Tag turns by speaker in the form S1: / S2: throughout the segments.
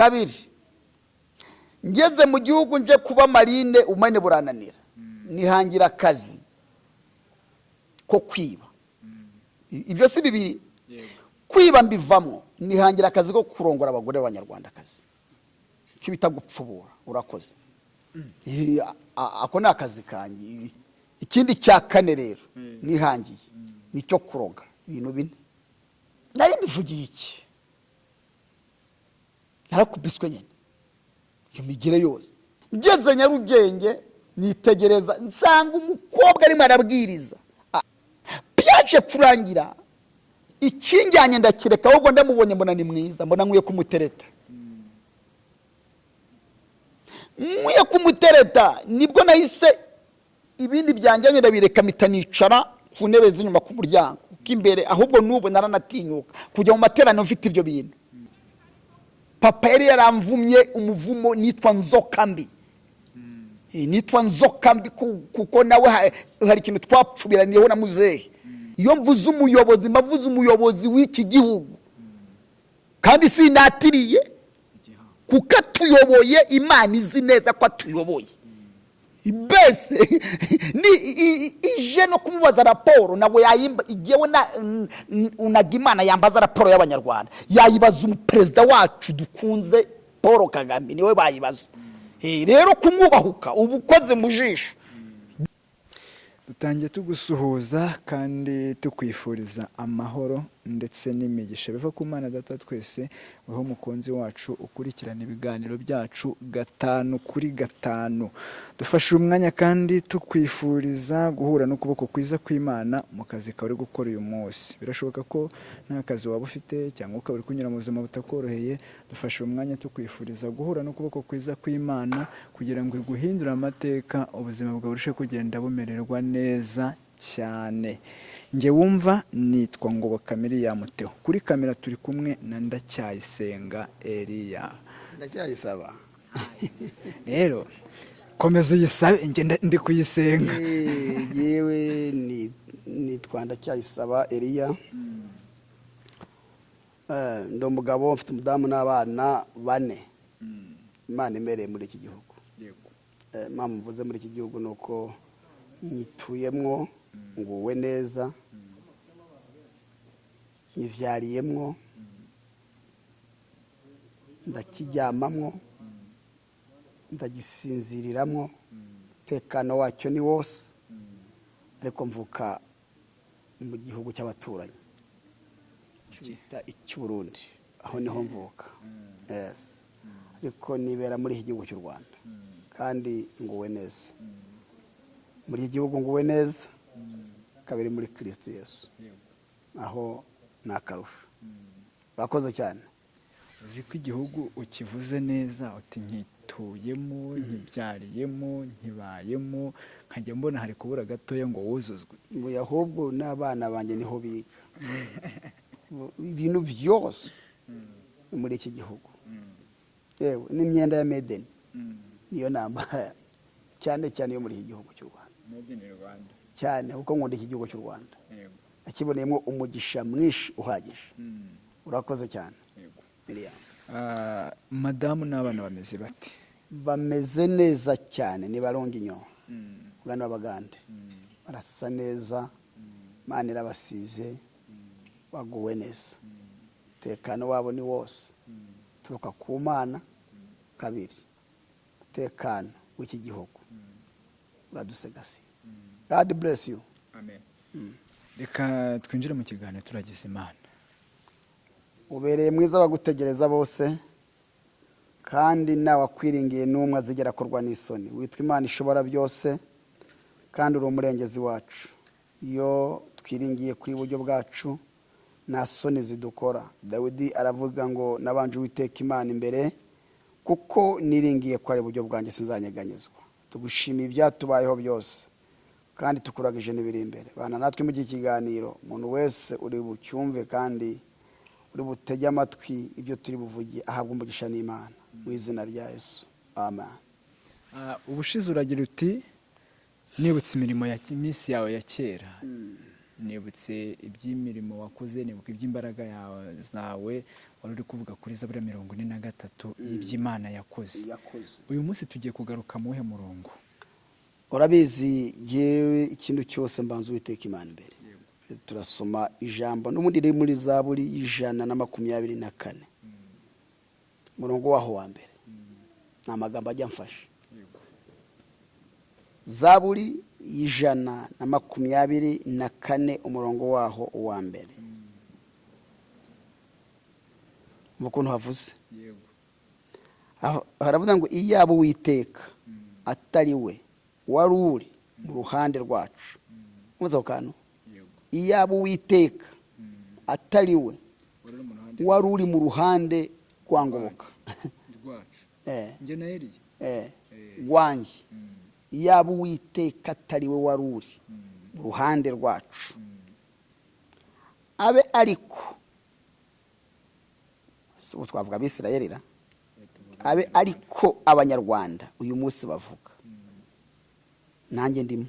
S1: kabiri ngeze mu gihugu nje kuba marine umane burananira nihangira akazi ko kwiba. Ibyo si bibiri kwiba mbivamo nihangira akazi ko kurongora abagore b'Abanyarwandakazi cyo bita gupfubura. Urakoze. Ako ni akazi kanjye. Ikindi cya kane rero nihangiye nicyo kuroga ibintu bine. Nari mbivugiye iki? Narakubiswe nyine iyo migire yose. Ngeze Nyarugenge nitegereza nsanga umukobwa arimo arabwiriza. Byaje kurangira ikinjyanye ndakireka, ahubwo ndamubonye mbona ni mwiza, mbona nkwiye kumutereta. Nkwiye kumutereta nibwo nahise ibindi byanjye ndabireka mitanicara ku ntebe z'inyuma ku muryango k'imbere, ahubwo nubu naranatinyuka kujya mu materaniro mfite ibyo bintu. Papa yari yaramvumye umuvumo nitwa NZOKAMBI. Nitwa NZOKAMBI kuko nawe hari ikintu twapfubiraniyeho na muzehe. Iyo mvuze umuyobozi mbavuze umuyobozi w'iki gihugu, kandi sinatiriye kuko atuyoboye. Imana izi neza ko atuyoboye. Ibese ni ije no kumubaza raporo nawe yayimba igiyewe na unagimana yambaza raporo y'Abanyarwanda, yayibaza umuperezida wacu dukunze Paul KAGAME, niwe bayibaza. Rero kumwubahuka ubukoze mu jisho.
S2: Dutangiye tugusuhuza kandi tukwifuriza amahoro ndetse n'imigisha biva ku Mana Data twese, weho mukunzi wacu ukurikirana ibiganiro byacu 5 kuri 5. Dufashe umwanya kandi tukwifuriza guhura n'ukuboko kwiza kw'Imana mu kazi kawe uri gukora uyu munsi. Birashoboka ko nta kazi waba ufite cyangwa ukaba uri kunyura mu buzima butakoroheye. Dufashe umwanya tukwifuriza guhura n'ukuboko kwiza kw'Imana kugira ngo iguhindure amateka, ubuzima bwawe burushe kugenda bumererwa neza cyane. Nge wumva nitwa Ngobokamiri ya Muteo. Kuri kamera turi kumwe na Ndacyayisenga Elia.
S1: Ndacyayisaba.
S2: Rero komeza uyisabe nge ndi kuyisenga.
S1: Yewe nitwa Ndacyayisaba Elia. Ndo mugabo mfite umudamu n'abana 4. Imana imereye muri iki gihugu. Yego. Mama mvuze muri iki gihugu nuko nyituyemwo nguwe neza, nyivyariyemwo, ndakiryamamwo, ndagisinziriramwo, tekano wacyo ni wose. Ariko mvuka mu gihugu cy'abaturanyi cyita icy'Uburundi, aho niho mvuka. Yes. Ariko nibera muri iki gihugu cy'u Rwanda kandi nguwe neza. Muri iki gihugu nguwe neza, kabiri muri Kristo Yesu. Aho nakarusha. Bakoze cyane.
S2: Uzi ko igihugu ukivuze neza, uti nkituyemo, nkibyariyemo, nkibayemo, nkajya mbona hari kubura gatoya ngo wuzuzwe.
S1: Mbuye ahubwo n'abana banjye niho biga. Ibintu byose muri iki gihugu. Yewe n'imyenda ya Meden niyo nambara cyane cyane yo muri iki gihugu cy'u Rwanda.
S2: Made in Rwanda.
S1: Cyane kuko nkunda iki gihugu cy'u Rwanda. Yego. Akiboneyemo umugisha mwinshi uhagije. Urakoze cyane. Yego. Miriam.
S2: Madamu n'abana bameze bate?
S1: Bameze neza cyane, ni baronga inyo. Bana babagande. Barasa neza. Imana irabasize. Baguwe neza. Tekano wabo ni wose. Turuka ku Mana. Kabiri. Tekano w'iki gihugu. Uradusegasi. God bless you.
S2: Amen. Reka twinjire mu kiganiro turagize Imana.
S1: Ubereye mwiza bagutegereza bose, kandi nawe akwiringiye n'umwe azigera kurwa n'isoni. Witwa Imana ishobora byose kandi uri umurengezi wacu. Iyo twiringiye kuri buryo bwacu nta soni zidukora. Dawidi aravuga ngo nabanje Uwiteka Imana imbere, kuko niringiye ko ari buryo bwanjye sinzanyeganyezwa. Tugushimiye ibyatubayeho byose kandi tukuragije n'ibiri imbere. Bana natwe mu kiganiro, umuntu wese uri bucyumve kandi uri butege amatwi ibyo turi buvugiye ahabwa umugisha n'Imana mu izina rya Yesu. Amen.
S2: Ubushize uragira uti nibutse imirimo ya kimisi yawe ya kera. nibutse iby'imirimo wakoze, nibuka iby'imbaraga zawe wari uri kuvuga kuri Zaburi 43 y'iby'Imana yakoze. Uyu munsi tugiye kugaruka mu he murongo?
S1: Urabizi yewe ikintu cyose mbanza Uwiteka Imana imbere. Turasoma ijambo n'ubundi riri muri Zaburi 124 murongo waho wa mbere. Nta magambo ajya mfasha. Zaburi 124 umurongo waho wa mbere. Mukuntu havuze. Haravuga ngo iyaba Uwiteka atari we wari uri mu ruhande rwacu. Muzo kano. Iyaba Uwiteka atari we wari uri mu ruhande rwangoboka.
S2: Nje na Eli.
S1: Gwanjye. Iyaba Uwiteka atari we wari uri mu ruhande rwacu. Abe ariko so twavuga Abisirayeli abe ariko abanyarwanda uyu munsi bavuga. Nanjye ndimo.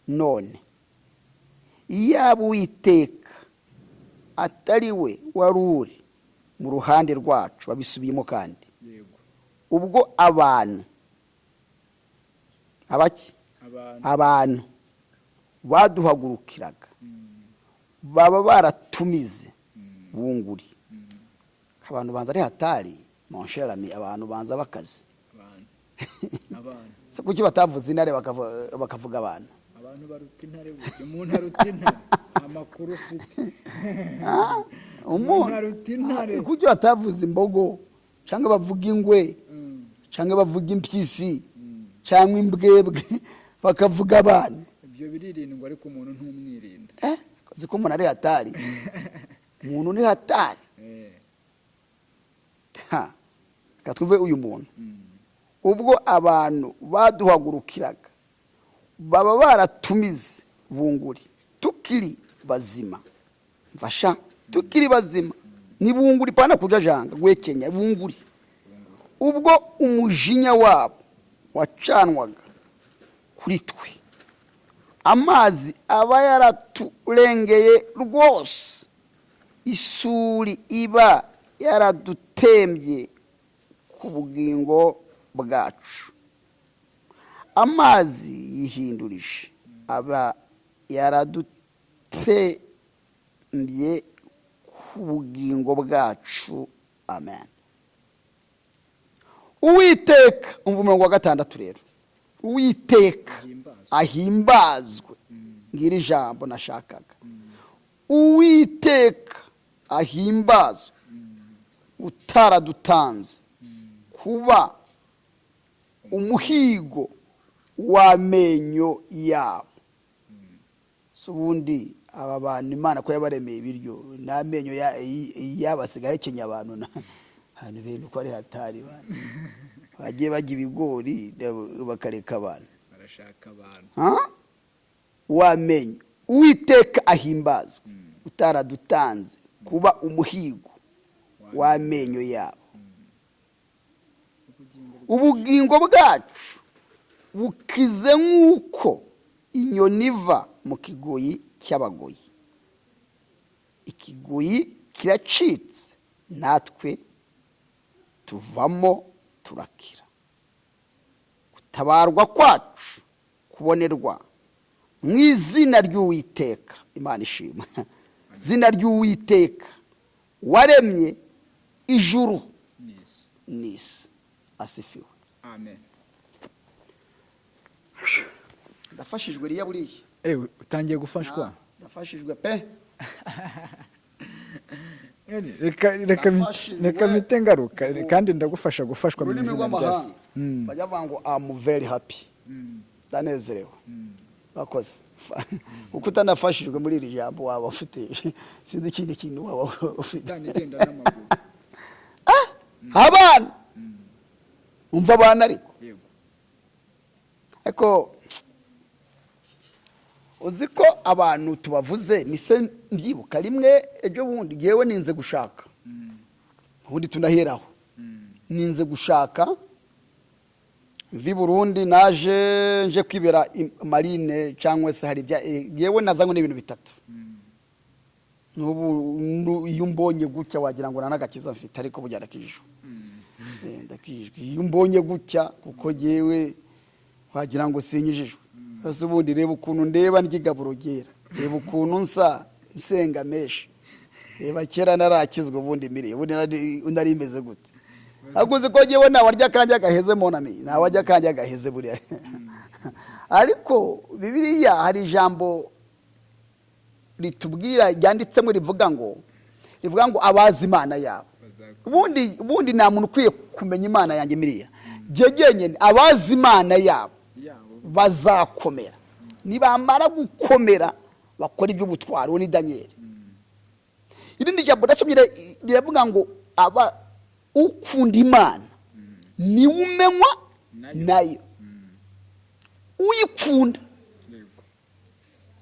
S1: None iyaba Uwiteka atari we wari uri mu ruhande rwacu, babisubiyemo kandi. Ubwo abantu abantu baduhagurukiraga baba baratumize bunguri. Abantu banza ari hatari mon cher ami, abantu banza bakaze. Se kuki batavuze intare bakavuga abantu
S2: baruta intare, umuntu aruta intare amakuru ufite.
S1: Umuntu aruta intare. Kuki batavuze imbogo cyangwa bavuga ingwe cyangwa bavuga impyisi cyangwa imbwebwe bakavuga abantu?
S2: Ibyo biririndwa ariko umuntu ntumwirinda.
S1: Ziko umuntu ari hatari. Umuntu ni hatari. Katwuve uyu muntu. Ubwo abantu baduhagurukiraga baba baratumize bunguri tukiri bazima. Mfasha tukiri bazima ni bunguri pana kujajanga gwekenya bunguri. Ubwo umujinya wabo wacanwaga kuri twe, amazi aba yaraturengeye rwose, isuri iba yaradutembye ku bugingo bwacu. Amazi yihindurije aba yaradutembye ku bugingo bwacu. Amen. Uwiteka, umva umurongo wa 6 rero. Uwiteka ahimbazwe. Ngira ijambo nashakaga. Uwiteka ahimbazwe utaradutanze kuba umuhigo w'amenyo yabo. Subundi aba bantu Imana ko yabaremeye ibiryo n'amenyo yabasigaye kenya abantu hano bintu ko ari hatari bana. Bagiye bajya ibigori bakareka abantu.
S2: Barashaka abantu.
S1: Wamenyo. Uwiteka ahimbazwe utaradutanze kuba umuhigo w'amenyo yabo. Ubugingo bwacu bukize nk'uko inyoni iva mu kigoyi cy'abagoyi. Ikigoyi kiracitse natwe tuvamo turakira. Gutabarwa kwacu kubonerwa mu izina ry'Uwiteka. Imana ishimwe. Zina ry'Uwiteka waremye ijuru n'isi. Asifiwe.
S2: Amen.
S1: Ndafashijwe riya buriye.
S2: Utangiye gufashwa.
S1: Ndafashijwe pe.
S2: Reka mitengaruka kandi ndagufasha gufashwa mu izina ry'Yesu.
S1: Bajya bango I'm very happy. Ndanezerewe. Bakoze. Uko utanafashijwe muri iri jambo waba ufite sinzi ikindi kintu waba ufite.
S2: Ndanigenda n'amaguru.
S1: Abana umva abana ariko. Eko uziko abantu tubavuze mise mbyibuka rimwe ejo bundi giyewe ninze gushaka. Ubundi tunaheraho. Ninze gushaka mvi Burundi naje nje kwibera marine cyangwa se hari yewe nazanywe n'ibintu bitatu. Nubu iyo mbonye gutya wagira ngo nanagakiza mfite ariko bujya nakijijwe. Ndakijijwe iyo mbonye gutya kuko yewe wagira ngo sinyijijwe. Ese ubundi reba ukuntu ndeba n'igigaburo gera. Reba ukuntu nsa nsenga meshe. Reba kera narakizwe ubundi mire ubundi nari imeze gute. Aguze ko yewe nawarya kanje gaheze monami nawarya kanje gaheze buriya. Ariko Bibiliya hari ijambo ritubwira ryanditsemo rivuga ngo abazi Imana yabo. Ubundi nta muntu ukwiye kumenya Imana yanjye miriya. Jegenyene abazi Imana yabo bazakomera. Nibamara gukomera bakora iby'ubutwari ni Daniel. Irindi jambo nasomye riravuga ngo aba ukunda Imana ni umenywa nayo. Uyikunda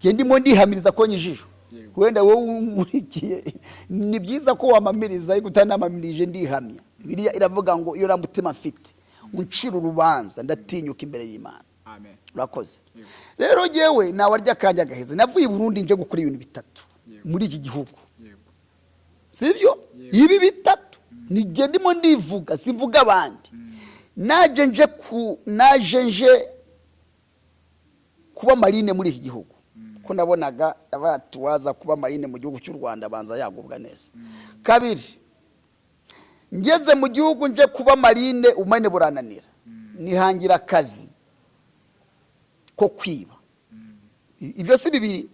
S1: ndimo ndihamiriza ko nyijijwe. Wenda wowe umurikiye ni byiza ko wamamiriza ariko utanamamirije ndihamya. Bibiliya iravuga ngo iyo ramutima mfite uncira urubanza ndatinyuka imbere y'Imana.
S2: Amen.
S1: Urakoze. Rero jewe nawarya kanje gaheze navuye i Burundi nje gukora ibintu bitatu muri iki gihugu. Sibyo? Ibi bitatu nige ndimo ndivuga simvuga abandi. Naje nje kuba marine muri iki gihugu. Ko nabonaga abatu waza kuba marine mu gihugu cy'u Rwanda banza yagubwa neza. Kabiri ngeze mu gihugu nje kuba marine umane burananira. Nihangira akazi ko kwiba. Ibyo si bibiri.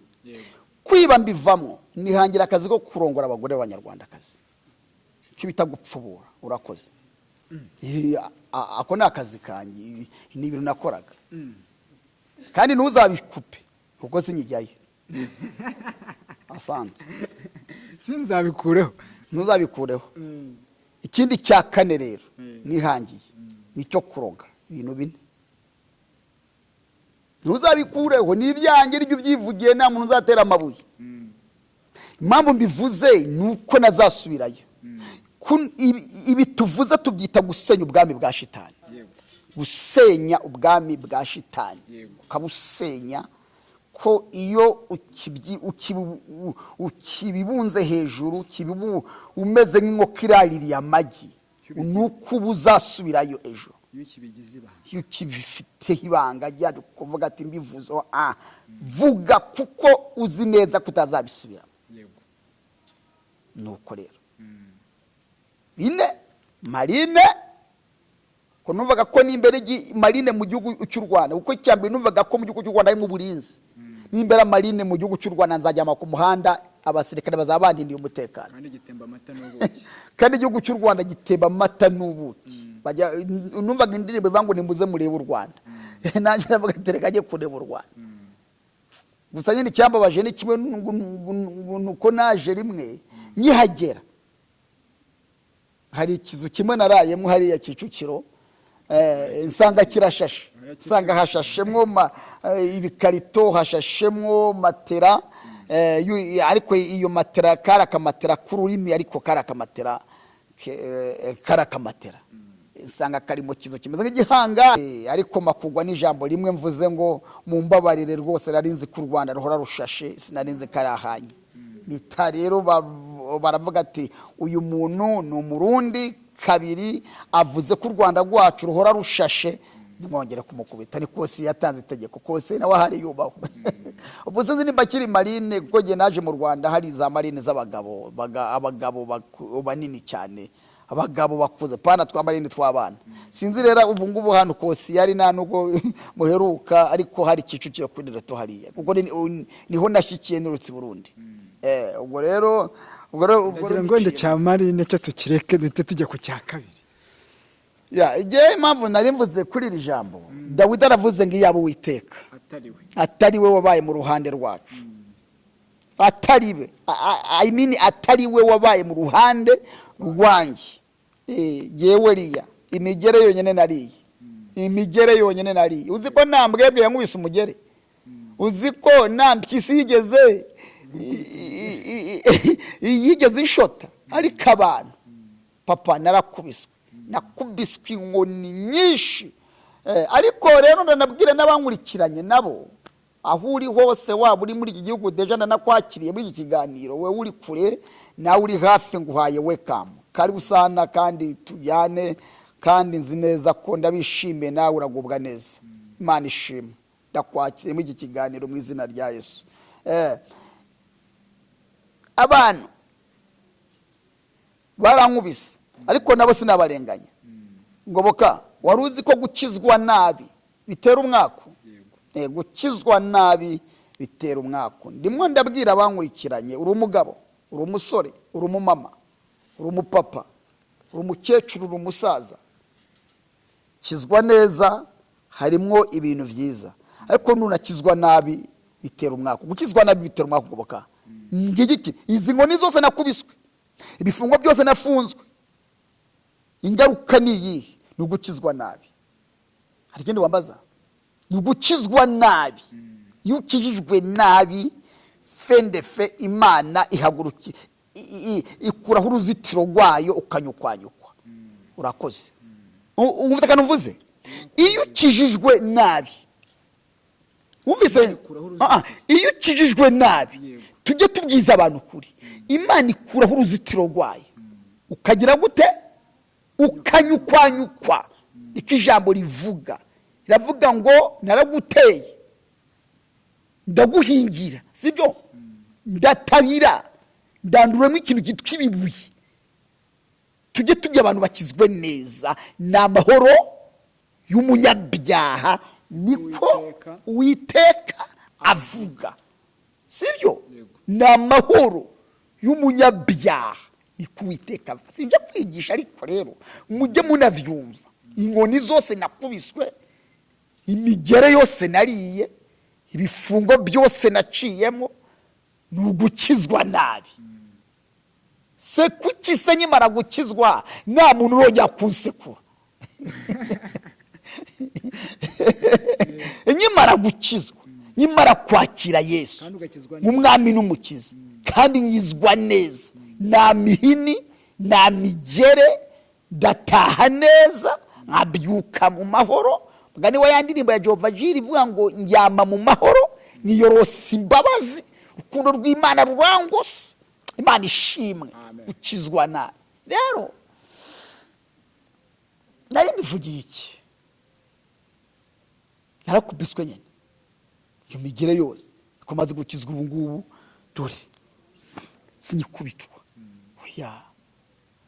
S1: Kwiba mbivamo nihangira akazi ko kurongora abagore b'Abanyarwanda akazi. Cyo bita gupfubura. Urakoze. Ako nakazi kanyi ni ibintu nakoraga. Kandi ntuzabikupe kuko sinyijyayo. Asante.
S2: Sinzabikureho.
S1: Ntuzabikureho. Ikindi cya kane rero nihangiye nicyo kuroga ibintu bine. Ntuzabikureho nibyange iryo byivugiye nta muntu uzatera amabuye. Impamvu mbivuze nuko nazasubirayo. Ibi tuvuze tubyita gusenya ubwami bwa shitani. Gusenya ubwami bwa shitani. Ukabusenya ko iyo ukibibunze hejuru umeze nk'inkoko iraririye amagi nuko ubuzasubirayo ejo. Iyo kibifite ibanga rya kuvuga ati mbivuzeho vuga kuko uzi neza kutazabisubiramo. Nuko rero bine marine ko numvaga ko nimbere marine mu gihugu cy'u Rwanda uko cyambe numvaga ko mu gihugu cy'u Rwanda ari mu burinzi. Nimbera marine mu gihugu cy'u Rwanda nzajyama ku muhanda abasirikare bazabandindiye umutekano. Kandi igihugu cy'u Rwanda gitemba amata n'ubuki. Bajya numvaga indirimbo ivango nimuze mureba u Rwanda. Nanjye navuga tereka agiye kureba u Rwanda. Gusa nyine cyambabaje ni kimwe nuko naje rimwe nyihagera. Hari ikizu kimwe narayemo hari ya Kicukiro. Nsanga kirashashe. Nsanga hashashemwo ibikarito hashashemwo matera. Ariko iyo matera karakamatera kururimi ariko karakamatera nsanga karimo kizo kimeze nk'igihanga ariko makugwa n'ijambo rimwe mvuze ngo mumbabarire rwose narinzi ku Rwanda ruhora rushashe sinarinzi karahanye. Nita rero baravuga ati uyu muntu ni umurundi. Kabiri avuze ko u Rwanda rwacu ruhora rushashe nimwongere kumukubita ni kose yatanze itegeko kose nawe hari yubaho. Ubusinzi nimbakiri marine kuko je naje mu Rwanda hari za marine z'abagabo abagabo banini cyane abagabo bakuze pana twamarine twabana. Sinzi rero ubu ngubu hano kose yari nanugo muheruka ariko hari Kicukiro kuri reto hariya kuko niho nashyikiye n'urutsi Burundi. Ubwo rero
S2: ngo cya marine cyo tukireke dute tujya ku cya kabiri.
S1: Igihe impamvu nari mvuze kuri iri jambo Dawidi aravuze ngo iyabo Uwiteka atari we wabaye mu ruhande rwacu. Atari we atari we wabaye mu ruhande rwanjye. Yewe riya imigere yonyene nariye. Uzi ko nambwebwe yankubise umugere. Uzi ko nampyisi yigeze ishota ariko abantu papa narakubiswe inkoni nyinshi ariko rero ndanabwira n'abankurikiranye nabo aho uri hose, waba uri muri iki gihugu deja ndanakwakiriye muri iki kiganiro, wewe uri kure nawe uri hafi, nguhaye welcome, karibu sana kandi tujyane, kandi nzi neza ko ndabishimiye nawe uragubwa neza. Imana ishimwe, ndakwakiriye muri iki kiganiro mu izina rya Yesu. Abantu barankubise ariko nabo sinabarenganya. Ngoboka, wari uzi ko gukizwa nabi bitera umwako? Gukizwa nabi bitera umwako. Ndimo ndabwira abankurikiranye, uri umugabo, uri umusore, uri umumama, uri umupapa, uri umukecuru, uri umusaza, kizwa neza harimo ibintu byiza, ariko nunakizwa nabi bitera umwako. Gukizwa nabi bitera umwako. Ngoboka, ngiki izi nkoni zose nakubiswe, ibifungo byose nafunzwe, ingaruka ni iyi, ni ugukizwa nabi. Hari ikindi wambaza? Ni ugukizwa nabi. Iyo ukijijwe nabi, fendefe Imana ihaguruki ikuraho uruzitiro rwayo ukanyukwanyukwa. Urakoze. Umva kandi uvuze, iyo ukijijwe nabi, wumvise? Iyo ukijijwe nabi, tujye tubwiza abantu kuri, Imana ikuraho uruzitiro rwayo ukagira gute? Ukanyukwanyukwa. Iki jambo rivuga, iravuga ngo naraguteye, ndaguhingira, sibyo? Ndatabira, ndanduramo ikintu cyitwa ibibuye. Tujye tujya abantu bakizwe neza, ni amahoro y'umunyabyaha, niko Uwiteka avuga, sibyo? Ni amahoro y'umunyabyaha, niko Uwiteka avuga. Sinjya kwigisha, ariko rero mujye munavyumva. Inkoni zose nakubiswe, imigere yose nariye, ibifungo byose naciyemo, ni ugukizwa nabi. Se kuki se nyimara gukizwa nta muntu urongera kunsekura? Nyimara gukizwa, nyimara kwakira Yesu nk'umwami n'umukiza, kandi nkizwa neza, nta mihini, nta migere, ndataha neza, nkabyuka mu mahoro. Mugani wa yandirimbo ya Jehova Jiri ivuga ngo njyama mu mahoro, niyorosa imbabazi, urukundo rw'Imana rurangose. Imana ishimwe. Ukizwa nabi. Rero nari mbivugiye iki? Narakubiswe nyine, iyo migire yose ikomaze gukizwa ubu ngubu, dore sinyikubitwa. Oya,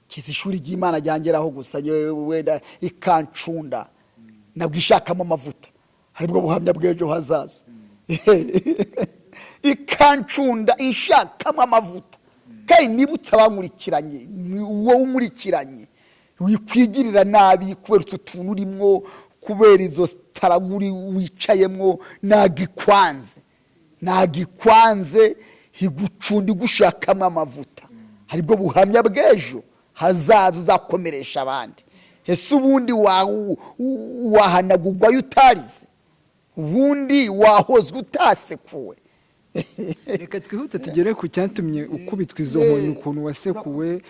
S1: kiza ishuri ry'Imana ryangeraho gusa wenda ikancunda, nabwo ishakamo amavuta, haribwo buhamya bw'ejo hazaza. Ikancunda ishakamo amavuta, kandi nibutse abankurikiranye, wowe unkurikiranye, wikwigirira nabi kubera utu tuntu urimo, kubera izo taraguri wicayemo, nagikwanze higucunda gushakamo amavuta, haribwo buhamya bw'ejo hazaza uzakomeresha abandi. Ese ubundi wahanagurwa utarize? Ubundi wahozwe utasekuwe?
S2: Reka twihute tugere ku cyatumye ukubitwa izo nkoni, ukuntu wasekuwe,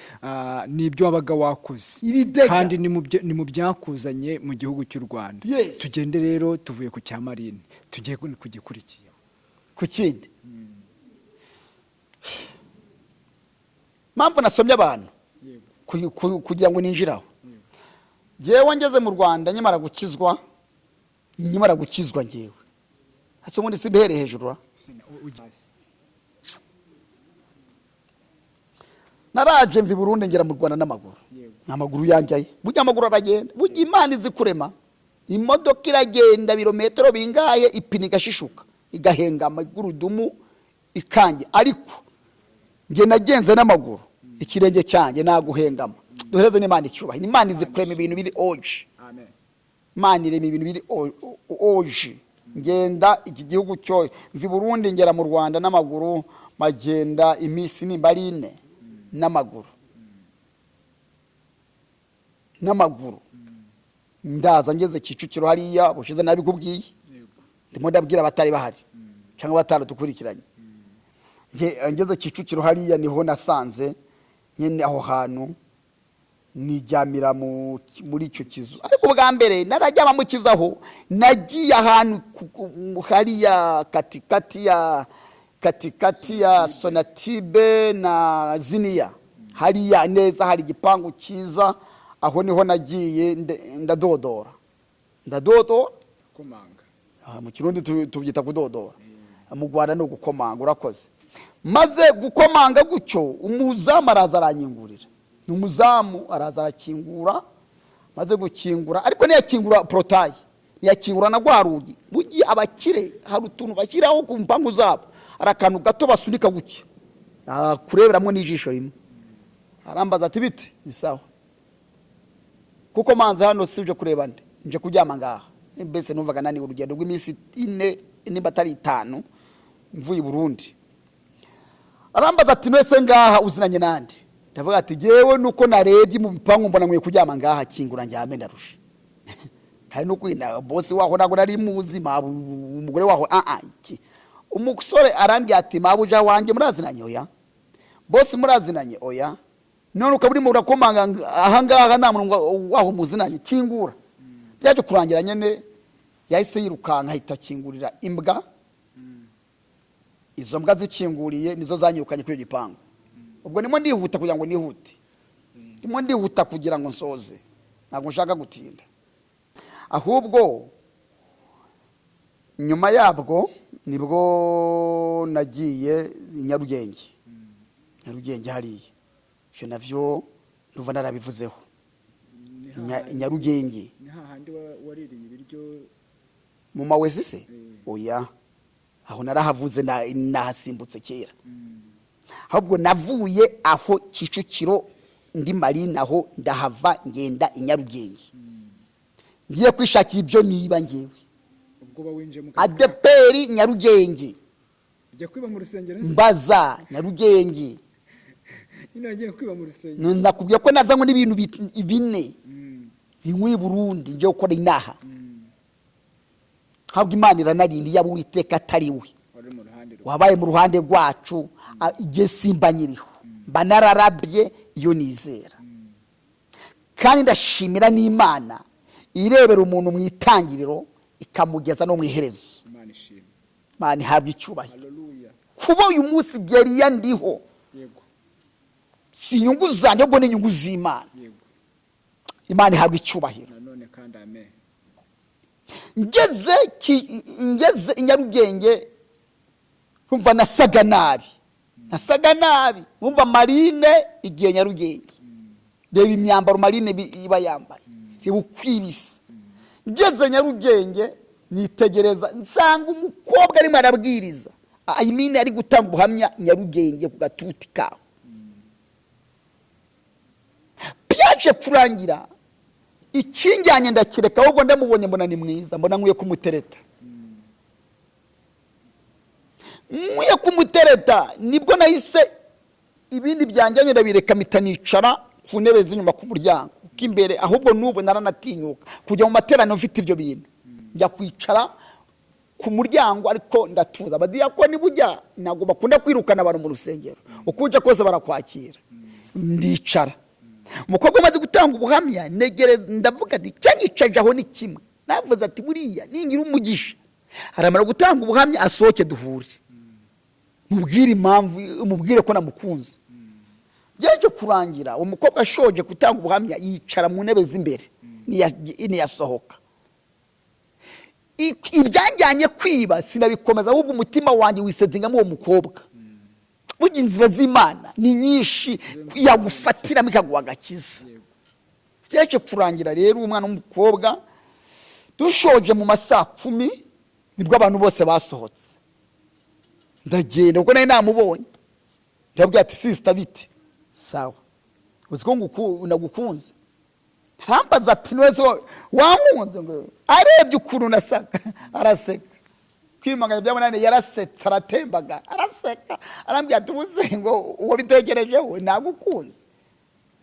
S2: n'ibyo wabaga wakoze, kandi ni mu byakuzanye mu gihugu cy'u Rwanda. Tugende rero, tuvuye ku cya Marine tugiye kugikurikiye
S1: ku kindi. Mpamvu nasomye abantu kugira ngo ninjiraho. Jewe ngeze mu Rwanda nyimara gukizwa ngewe, hasi ubundi simbere hejuru. Naraje mvi Burundi ngera mu Rwanda n'amaguru. N'amaguru yanjye, burya amaguru aragenda, burya Imana izi kurema. Imodoka iragenda birometero bingahe, ipine igashishuka, igahengama, igurudumu ikange. Ariko nge nagenze n'amaguru, ikirenge cyanjye naguhengama. Duhereze n'Imana icyubahiro. Imana izi kurema ibintu biri oji. Amen. Imana irema ibintu biri oji. Ngenda iki gihugu cyo mvi Burundi ngera mu Rwanda n'amaguru, magenda iminsi nimba ari 4 n'amaguru. Ndaza ngeze Kicukiro hariya, bushize nabikubwiye, ndimo ndabwira abatari bahari cyangwa bataradukurikiranye. Ngeze Kicukiro hariya niho nasanze nyene aho hantu nijyamira muri icyo kizu. Ariko bwa mbere narajya bamukizaho, nagiye ahantu hariya katikati ya Sonatibe na Ziniya, hariya neza hari igipangu cyiza, aho niho nagiye ndadodora
S2: komanga.
S1: mu Kirundi tubyita kudodora, mu Rwanda no gukomanga. Urakoze. Maze gukomanga gutyo, umuzamu araza aranyingurira. Umuzamu araza arakingura, maze gukingura, ariko ntiyakingura porotayi, ntiyakingura na rwarugi. Bugiye abakire hari utuntu bashyiraho ku mpangu zabo, ari akantu gato basunika gutya, kureberamo n'ijisho rimwe. Arambaza ati bite? Ni sawa. Kuko manze hano sije kureba nde, nje kuryama ngaha. Mbese numvaga nani urugendo rw'iminsi 4 nimba atari 5 mvuye i Burundi. Arambaza ati nwese ngaha uzinanye nande? Ndavuga ati jewe nuko narebye mu bipangu mbona nkwiye kuryama ngaha, kingura njyame ndarusha. Kandi nuko ina boss waho nago nari muzima, umugore waho iki. Umusore arambye ati mabuja wanje murazinanye? Oya. Boss murazinanye? Oya. None ukaburi mu urakomanga aha ngaha nta muntu waho muzinanye, kingura. Byaje kurangira nyene yahise yirukanka ahita kingurira imbwa. Izo mbwa zikinguriye nizo zanyirukanye kuri gipangu. Ubwo nimo ndihuta kugira ngo nihute. Ndimo ndihuta kugira ngo nsoze. Ntabwo nshaka gutinda. Ahubwo nyuma yabwo nibwo nagiye Nyarugenge. Nyarugenge hariya. Cyo navyo ruva narabivuzeho. Nyarugenge
S2: ni hahandi waririye ibiryo
S1: mu Mawezi se? Oya, aho narahavuze nahasimbutse kera. Ahubwo navuye aho Kicukiro ndi Marine, aho ndahava ngenda i Nyarugenge. Ngiye kwishakira ibyo niba ngewe.
S2: Ubwo bawinje mu
S1: Adeperi Nyarugenge.
S2: Ujya kwiba mu rusengero?
S1: Mbaza Nyarugenge.
S2: Ino agiye kwiba mu rusengero.
S1: Nakubwiye ko nazanywe n'ibintu 4 binkwi Burundi nje gukora inaha. Habwa Imana iranarindi yabo Uwiteka atari we. Wabaye mu ruhande rwacu, igihe simba nyiriho. Banararabye iyo nizera. Kandi ndashimira n'Imana irebera umuntu mu itangiriro ikamugeza no mu iherezo.
S2: Imana ishimwe.
S1: Imana ihabwa icyubahiro.
S2: Haleluya.
S1: Kuba uyu munsi geriya ndiho.
S2: Yego.
S1: Si inyungu zanjye ahubwo ni inyungu z'Imana.
S2: Yego.
S1: Imana ihabwa icyubahiro.
S2: Nanone kandi amen.
S1: Ngeze i Nyarugenge numva nasaga nabi. Numva Marine igiye Nyarugenge. Reba imyambaro Marine iba yambaye. Reba ukwibisa. Ngeze Nyarugenge nitegereza nsanga umukobwa arimo arabwiriza. Ayimine ari gutanga ubuhamya Nyarugenge ku gatuti kawo. Byaje kurangira ikinjyanye ndakireka, ahubwo ndamubonye mbona ni mwiza, mbona nkwiye kumutereta. Nkwiye kumutereta nibwo nahise ibindi byanjyanye ndabireka mitanicara ku ntebe z'inyuma ku muryango. Kuko imbere ahubwo n'ubu naranatinyuka kujya mu materaniro mfite ibyo bintu. Njya kwicara ku muryango ariko ndatuza. Abadiyakoni bujya ntabwo bakunda kwirukana abantu mu rusengero. Uko uje kose barakwakira. Ndicara. Umukobwa umaze gutanga ubuhamya negereza, ndavuga ati cyanyicaje aho ni kimwe. Navuze ati buriya ningira umugisha aramara gutanga ubuhamya asohoke duhure. Mubwire impamvu, umubwire ko namukunze. Byaje kurangira umukobwa ashoje gutanga ubuhamya yicara mu ntebe z'imbere ni yasohoka. Ibyanjyanye kwiba sinabikomeza, ahubwo umutima wanjye wisedingamo uwo mukobwa. Burya inzira z'Imana ni nyinshi yagufatira mikaguha agakiza. Byaje kurangira rero umwana w'umukobwa dushoje mu masaa 10 nibwo abantu bose basohotse. Ndagenda kuko nari namubonye. Ndabwira ati sister bite? Sawa. Uziko nagukunze. Ntambaza ati nwese wankunze ngo arebye ukuntu nasaka araseka. Kwimanganya byamunane yarasetse aratembaga araseka arambya tubuze ngo uwo bitekereje we nagukunze.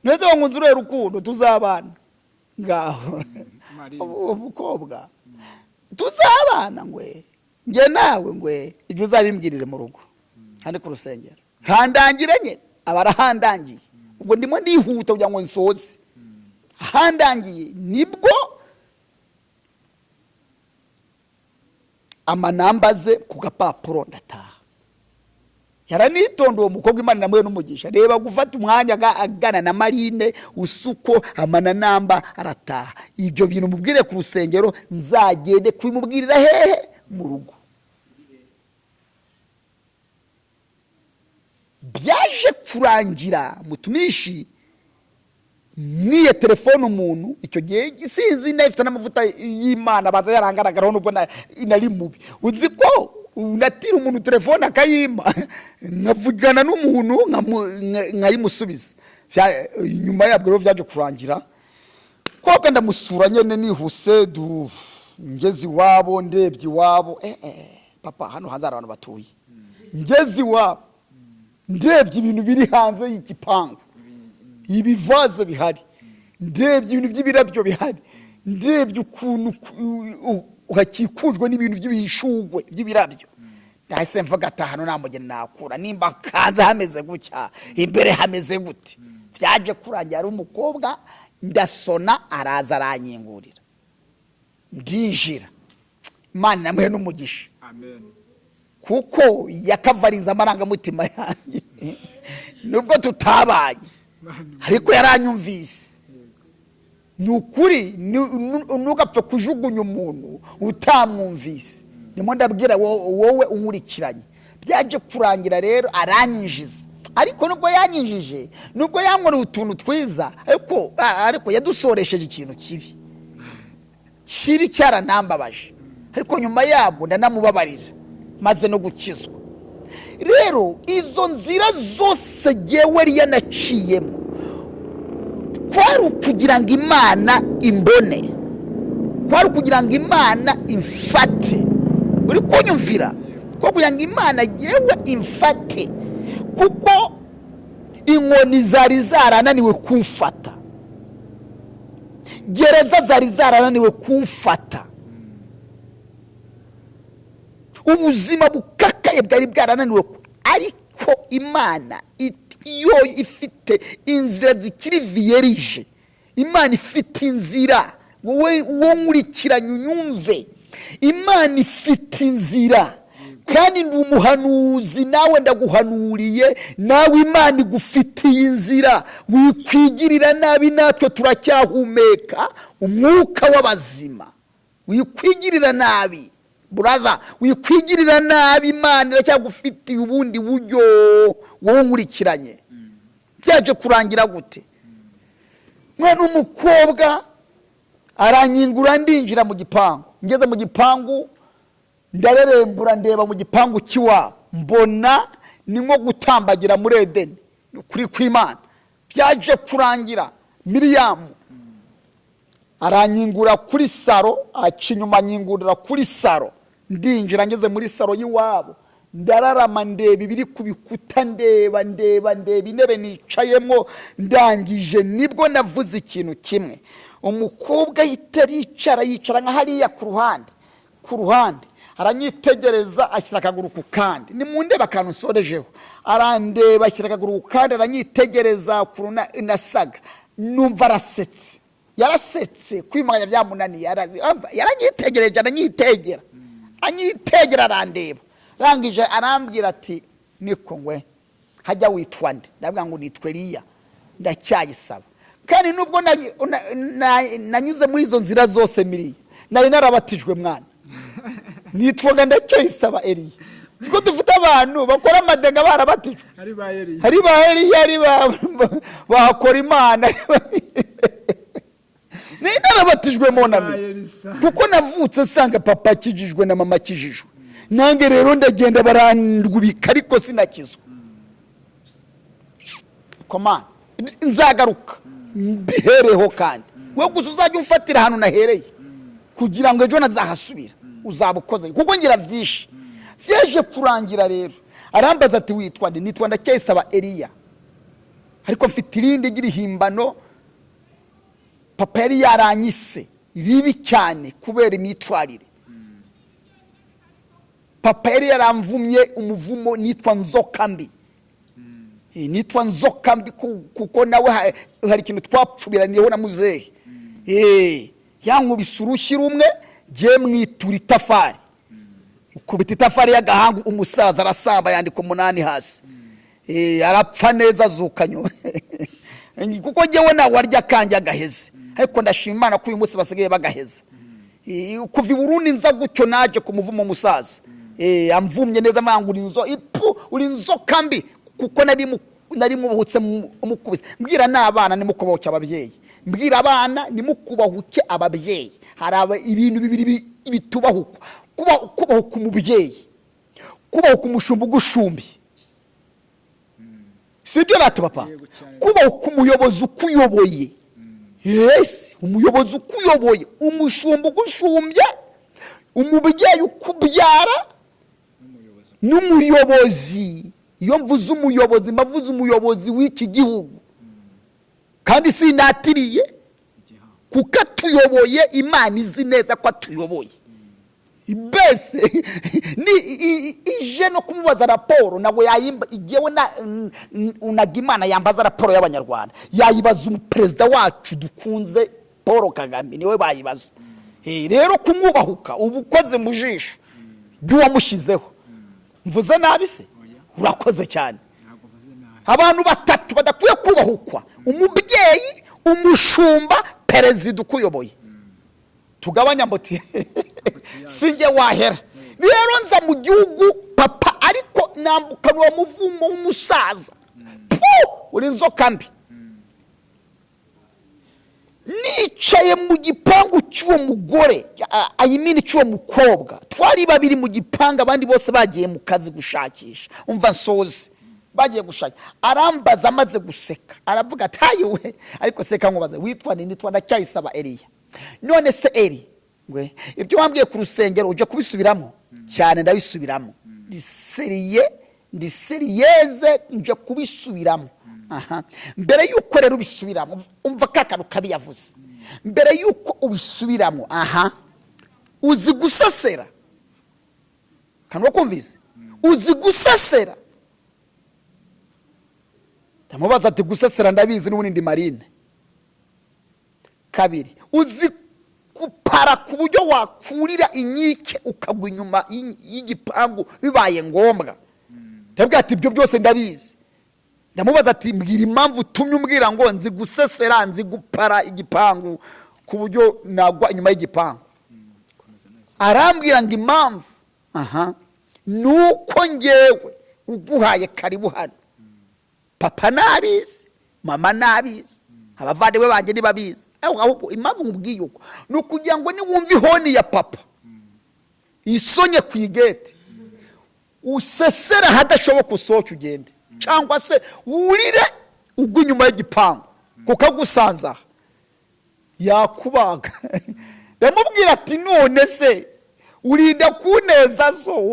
S1: Nwese wankunze urera ukuntu tuzabana ngaho. Umukobwa tuzabana ngwe nge nawe ngwe ibyo uzabimbwirire mu rugo handi ku rusengero handangire nye abarahandangiye. Ubwo ndimo ndihuta kugira ngo nsoze handangiye nibwo amanamba ze ku gapapuro ndataha. Yaranitonda uwo mukobwa Imana namuye n'umugisha, reba gufata umwanya agana na Marine usuko amanamba arataha. Ibyo bintu mubwire ku rusengero, nzagende kubimubwirira hehe mu rugo. Byaje kurangira mutumishi niye telefone umuntu icyo gihe gisinzi nafite n'amavuta y'Imana baza yarangaragaraho nubwo nari mubi. Uzi ko unatira umuntu telefone akayima nkavugana n'umuntu nkayimusubiza. Nyuma yabwo rero byaje kurangira ko ndamusura nyene nihuse ngezi wabo ndebye wabo papa hano hanze abantu batuye ngezi wabo ndebye ibintu biri hanze y'igipangu, ibivaze bihari, ndebye ibintu by'ibirabyo bihari, ndebye ukuntu uhakikujwe n'ibintu by'ibishugwe by'ibirabyo. Nahise mvuga ati hano namugeni nakura nimba kanza hameze gutya imbere hameze gute. Byaje kurangira ari umukobwa ndasona araza aranyingurira ndinjira. Imana namuhe n'umugisha, amen, kuko yakavariza amarangamutima yanjye nubwo tutabanye ariko yaranyumvise. Nukuri nugapfa kujugunya umuntu utamwumvise. Nimo ndabwira wowe unkurikiranye. Byaje kurangira rero aranyinjiza, ariko nubwo yanyinjije, nubwo yankora utuntu twiza, ariko yadusoresheje ikintu kibi cyaranambabaje. Ariko nyuma yabwo ndanamubabarira maze no gukizwa. Rero izo nzira zose jewe yanaciyemo kwari kugira ngo Imana imbone, kwari kugira ngo Imana imfate. Uri kunyumvira? Ko kugira ngo Imana jewe imfate, kuko inkoni zari zarananiwe kumfata, gereza zari zarananiwe kumfata, ubuzima bukakaye bwari bwarananiwe. Ariko Imana yo ifite inzira zikiri vierge. Imana ifite inzira, wowe nkurikiranye unyumve. Imana ifite inzira, kandi ndi umuhanuzi nawe ndaguhanuriye. Nawe Imana igufitiye inzira. Wikwigirira nabi, natwe turacyahumeka umwuka w'abazima. Wikwigirira nabi brother, wikwigirira nabi. Imana iracyagufitiye ubundi buryo wowe nkurikiranye. Byaje kurangira gute? Mwana umukobwa aranyingura ndinjira mu gipangu. Ngeze mu gipangu ndarerembura ndeba mu gipangu kiwabo, mbona ni nko gutambagira muri Edeni kuri kw'Imana. Byaje kurangira Miriyamu aranyingura kuri saro, acinyuma nyingurira kuri saro. Ndinjira ngeze muri saro yiwabo, ndararama ndeba ibiri kubikuta, ndeba intebe nicayemo. Ndangije nibwo navuze ikintu kimwe. Umukobwa yicara nka hariya ku ruhande aranyitegereza, ashyira akaguru ku kandi. Ni mu ndeba akantu nsorejeho, arandeba ashyira akaguru ku kandi, aranyitegereza nasaga numva arasetse. Yarasetse kwimanya byamunaniye, yaranyitegereje, anyitegera arandeba. Rangije arambwira ati niko ngwe hajya witwa nde? Ndabwira ngo nitwe Eliya, ndacyayisaba. Kandi nubwo nanyuze muri izo nzira zose Miriya, nari narabatijwe mwana. Nitwaga ndacyayisaba Eliya. Siko dufite abantu bakora amadenga barabatijwe, hari ba Eliya, hari bakora Imana. Nari narabatijwe monami, kuko navutse sanga papa akijijwe na mama akijijwe. Nange rero ndagenda barandwubika ariko sinakizwa. Komana nzagaruka mbihereho, kandi we gusa uzajya umfatira hano nahereye kugira ngo ejo nazahasubira uzabukoze, kuko ngira byinshi. Byaje kurangira rero arambaza ati witwa nde? Nitwa ndacyayisaba Eliya, ariko mfite irindi girihimbano papa yari yaranyise ribi cyane kubera imyitwarire. Papa yari yaramvumye umuvumo nitwa NZOKAMBI. Nitwa NZOKAMBI kuko nawe hari ikintu twapfubiraniyeho na muzehe. yankubise urushyi rumwe ngiye mwitura itafari, ukubita itafari y'agahanga, umusaza arasamba yandika 8 hasi, arapfa neza azukanywe kuko ngewe nawe warya kanjye agaheze, ariko ndashima Imana ko uyu munsi basigaye bagaheza. Kuva i Burundi nza gutyo naje kumuvumo umusaza, amvumye neza mangura uri inzoka mbi, kuko nari mubuhutse mukubise. Mbwira n'abana nimukubahuke ababyeyi, mbwira abana nimukubahuke ababyeyi. Hari ibintu bibiri bitubahukwa: kubahuka umubyeyi, kubahuka umushumba ugushumbi. Sibyo batu papa? Kubahuka umuyobozi ukuyoboye. Yes, umuyobozi ukuyoboye, umushumba ugushumbye, umubyeyi ukubyara, n'umuyobozi. Iyo mvuze umuyobozi mbavuze umuyobozi w'iki gihugu, kandi sinatiriye kuko atuyoboye. Imana izi neza ko atuyoboye. Bese ije no kumubaza raporo nawe yayimba, igiyewe unaga Imana yambaza raporo y'Abanyarwanda, yayibaza umuperezida wacu dukunze Paul Kagame, niwe bayibaza. Rero kumwubahuka ubukoze mu jisho by'uwamushyizeho. Mvuze nabi se? Urakoze cyane. Abantu batatu badakwiye kubahukwa: umubyeyi, umushumba, perezida ukuyoboye. Tugabanya mboti singe wahera. Rero nza mu gihugu papa, ariko nambuka uwo muvumo w'umusaza, uri inzoka mbi. Nicaye mu gipangu cy'uwo mugore, ayimini cy'uwo mukobwa, twari babiri mu gipangu, abandi bose bagiye mu kazi gushakisha. Umva nsoze, bagiye gushaka. Arambaza amaze guseka, aravuga ati hayiwe, ariko seka nkubaze, witwa nini? Nitwa Ndacyayisaba Eliya. None se Eli, ngwe ibyo wambwiye ku rusengero uje kubisubiramo? Cyane ndabisubiramo, ndiseriyeze nje kubisubiramo. Mbere yuko rero ubisubiramo, umva kakanu kabi yavuze. Mbere yuko ubisubiramo, uzi gusesera? Kanwa kumvize, uzi gusesera? Ndamubaza ati gusesera ndabizi, n'ubundi ndi marine. Kabiri, uzi gupara ku buryo wakurira inkike ukagwa inyuma y'igipangu bibaye ngombwa? Ndabwira ati ibyo byose ndabizi. Ndamubaza ati mbwira impamvu utumye umbwira ngo nzi gusesera, nzi gupara igipangu ku buryo nagwa inyuma y'igipangu. Arambwira ngo impamvu nuko ngewe uguhaye karibu hano, papa nabizi, mama nabizi, abavandimwe banjye nibabizi. Ahubwo impamvu nkubwiye uko ni ukugira ngo niwumve ihoni ya papa isonye ku igete, usesera hadashoboka usohoke ugende, cyangwa se wurire ugwa inyuma y'igipangu kuko agusanza yakubaga. Ndamubwira ati none se urinda kuneza so,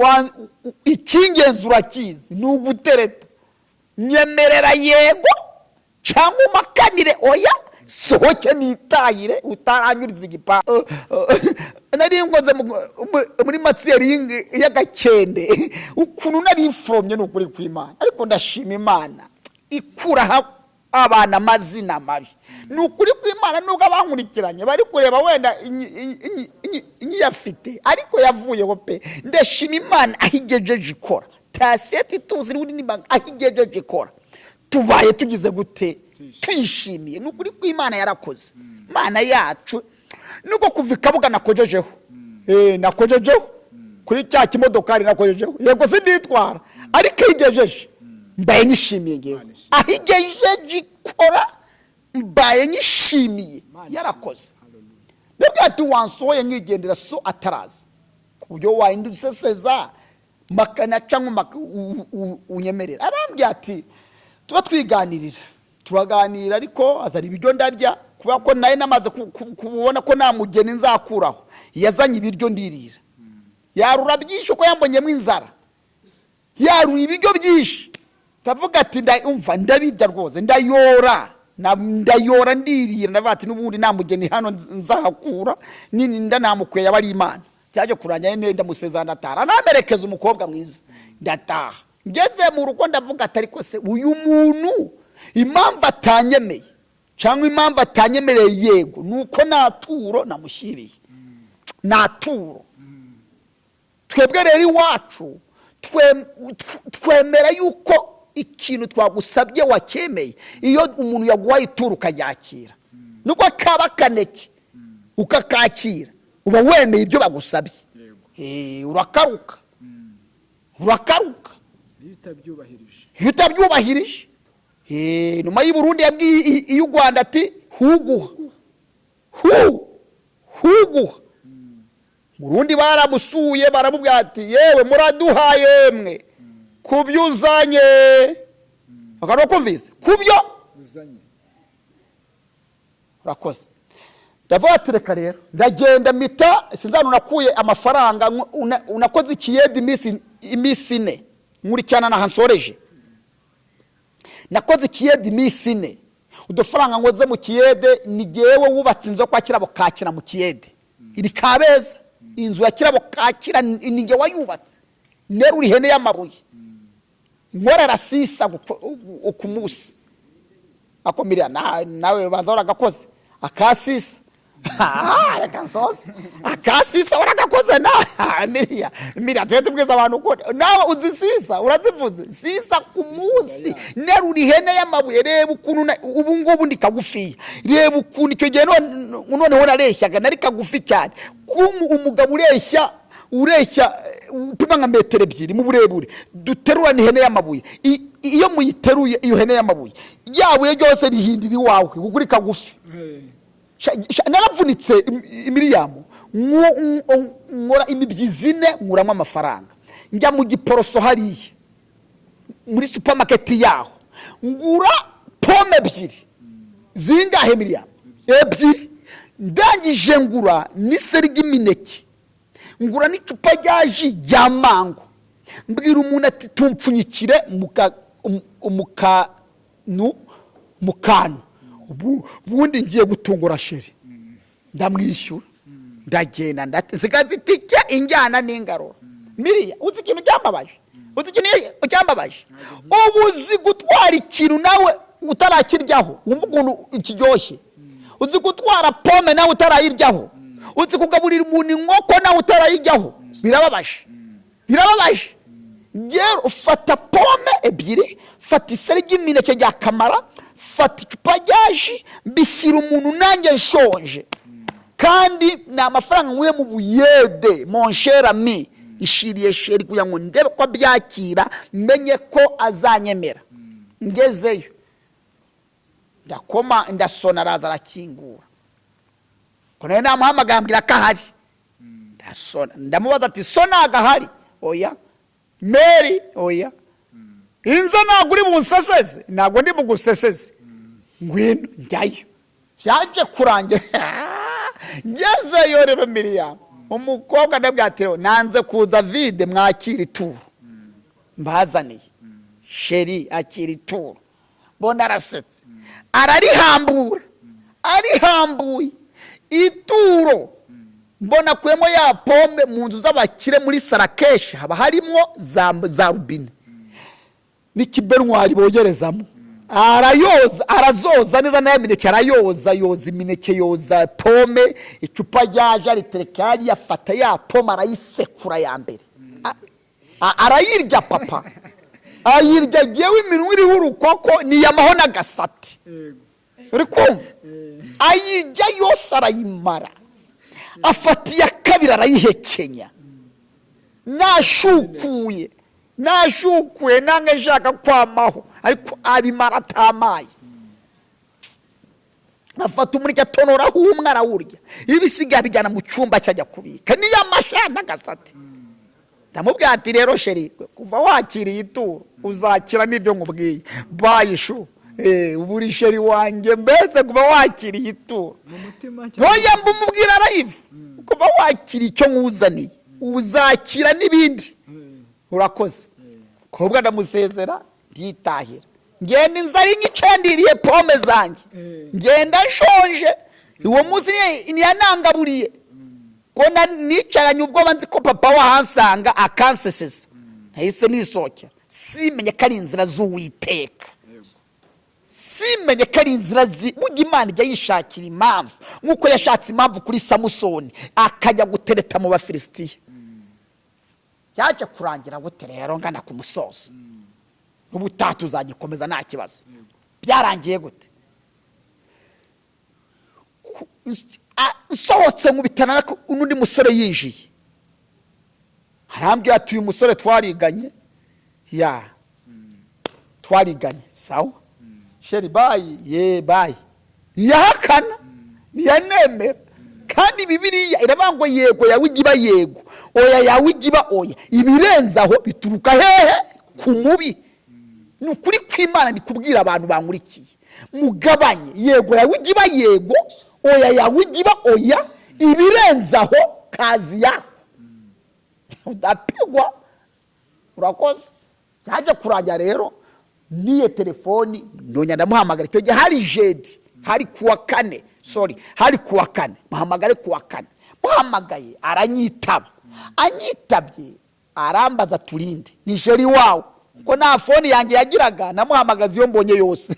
S1: icy'ingenzi urakizi ni ugutereta. Nyemerera yego cyangwa umakanire oya, sohoke nitayire utaranyuriza igipangu. Nari ngoze muri matsiyeri y'agakende, ukuntu nari informye n'ukuri kw'Imana. Ariko ndashima Imana ikuraho abana amazina mabi. N'ukuri kw'Imana nubwo abankurikiranye bari kureba wenda inyafite, ariko yavuyeho pe. Ndashima Imana ahigejeje ikora. Taseti tuzi n'undi nimba ahigejeje ikora. Tubaye tugize gute? Twishimiye. N'ukuri kw'Imana yarakoze. Imana yacu nuko kuva Kabuga nakojejeho, nakojejeho kuri cya kimodokari nakojejeho, yego sinditwara, ariko igejeje mbaye nyishimiye ngewe. Ahigejeje ikora mbaye nyishimiye, yarakoze. Nibwo ati wansohoye nkigendera so ataraza, ku buryo wahinduseseza makana cyangwa unyemerera. Arambye ati tuba twiganirira, turaganira, ariko azari ibiryo ndarya kuba ko naye namaze kubona ko nta mugeni nzakuraho. Yazanye ibiryo ndirira, yarura byinshi uko yambonyemo inzara, yarura ibiryo byinshi. Tavuga ati umva ndabirya rwose, ndayora ndirira. Ndavuga ati n'ubundi nta mugeni hano nzahakura, nini ndanamukuye yabari Imana. Cyaje kuranya nenda musezana atara, namerekeza umukobwa mwiza, ndataha. Ngeze mu rugo ndavuga ati ariko se uyu muntu impamvu atanyemeye cyangwa impamvu atanyemereye yego nuko naturo namushyiriye naturo. Twebwe rero iwacu twemera yuko ikintu twagusabye wacyemeye. Iyo umuntu yaguhaye ituro ukaryakira nubwo kaba kaneke ukakakira uba wemeye ibyo bagusabye. Urakaruka iyo utabyubahirije. Numa y'u Burundi yabwiye iyo Rwanda ati huguha Murundi baramusuye baramubwira ati yewe muraduhaye mwe kubyuzanye akano kumvise kubyo uzanye. Urakoze ndavuga ati reka rero ndagenda mita sinzano nakuye amafaranga unakoze ikiyedi imisi 4 muri cyana na hansoreje nakoze ikiyedi imisi 4 udufaranga ngoze mu kiyede ni gewe wubatse inzo kwa kirabo kakira mu kiyede iri Kabeza inzu ya kirabo kakira ninge wayubatse nero uri hene y'amabuye nkora rasisa ukumusi akomiriya nawe banza uragakoze akasisa arakansoze akasisa uragakoze na miriya tubwiza abantu uko nawe uzisisa urazivuze sisa kumusi nero uri hene y'amabuye. Reba ukuntu ubu ngubu ndikagufiya, reba ukuntu icyo gihe noneho nareshyaga nari kagufi cyane. Umugabo ureshya upima nka metero 2 mu burebure duterura ni hene y'amabuye. Iyo muyiteruye iyo hene y'amabuye yabuye ryose rihindira iwawe kuguri kagufi. Naravunitse imiriyamu nkora imibyizi 4 nkuramo amafaranga njya mu giporoso hariya muri supermarket yaho ngura pome 2 zingahe miriyamu 2 ndangije ngura n'iserigi mineke ngura n'icupa rya ji rya mango mbwira umuntu ati tumpfunyikire mukanu ubundi ngiye gutungura sheri ndamwishyura ndagenda ndasigaza itike injyana n'ingaro. Miriya uzi ikintu cyambabaje ubuzi gutwara ikintu nawe utarakiryaho wumva ukuntu ikiryoshye. Uzi gutwara pome nawe utarayiryaho, uzi kugaburira umuntu inkoko nawe utarayijyaho. Birababaje Gero ufata pome 2 fata iserigi mineke rya kamara fata icupa ryaje bishyira umuntu nanjye nshonje kandi na amafaranga nkuye mu buyede mon cher ami ishiriye sheri kugira ngo ndebe ko byakira menye ko azanyemera. Ngezeyo ndakoma ndasona araza arakingura kone namuhamagambira kahari ndasona ndamubaza ati sona agahari oya Mary oya inza naguri bunseseze nago ndi buguseseze ngwino njyayo byaje kurangira ngezeyo rero Miriam umukobwa ndabwatiro nanze kuza vide mwakira ituro mbazaniye sheri akira ituro bona arasetse arihambuye ituro mbona kwemo ya pome mu nzu z'abakire muri Sarakeshi haba harimo za rubine n'ikibenwari bogerezamo arazoza neza na mineke yoza imineke yoza pome icupa ryaje ariterekari yafata ya pome arayisekura ya mbere arayirya papa ayirya gewe iminwe iriho urukoko ni yamaho n'agasati uri kumva ayirya yose arayimara afatiye kabiri arayihekenya nashukuye nange nshaka kwamaho ariko abimara atamaye afata umurya tonora umwe arawurya ibisigaye bijyana mu cyumba cyajya kubika niyo amashana gasate ndamubwira ati rero sheri kuva wakiriye ituro uzakira n'ibyo nkubwiye bayishu uburi sheri wanjye mbese kuva wakiriye ituro ntoya mbumubwira live kuva wakiriye icyo nkuzaniye uzakira n'ibindi. Urakoze kobwa ndamusezera nditahira ngenda inzara inyicandiriye pome zanjye ngenda nshonje uwo munsi niyanangaburiye ko nicaranye ubwoba nzi ko papa wahansanga akanseseza nahise nisokera simenye ko ari inzira z'Uwiteka simenye ko ari inzira burya Imana ijya yishakira impamvu nk'uko yashatse impamvu kuri Samusoni akajya gutereta mu Bafilisitiya. Byaje kurangira gute rero ngana ku musozo? N'ubutaha tuzagikomeza nta kibazo. Byarangiye gute? Sohotse mu bitana n'undi musore yinjiye, harambwira ati uyu musore twariganye, twariganye sawa sheri bayi ye bayi, yahakana ntiyanemera. Kandi Bibiliya iravuga ngo yego yawe igiba yego, oya yawe igiba oya. Ibirenzaho bituruka hehe? Ku mubi. Ni ukuri kw'Imana ndi kubwira abantu bankurikiye, mugabanye yego yawe igiba yego, oya yawe igiba oya. Ibirenzaho kazi yako udapigwa urakoze. Cyaje kurajya rero niye telefoni ndonya ndamuhamagara. Icyo gihe hari jedi, hari kuwa kane, hari kuwa kane, muhamagare kuwa kane. Muhamagaye aranyitaba, anyitabye arambaza turinde ni jeri wawe ko nta foni yanjye yagiraga, namuhamagaza iyo mbonye yose.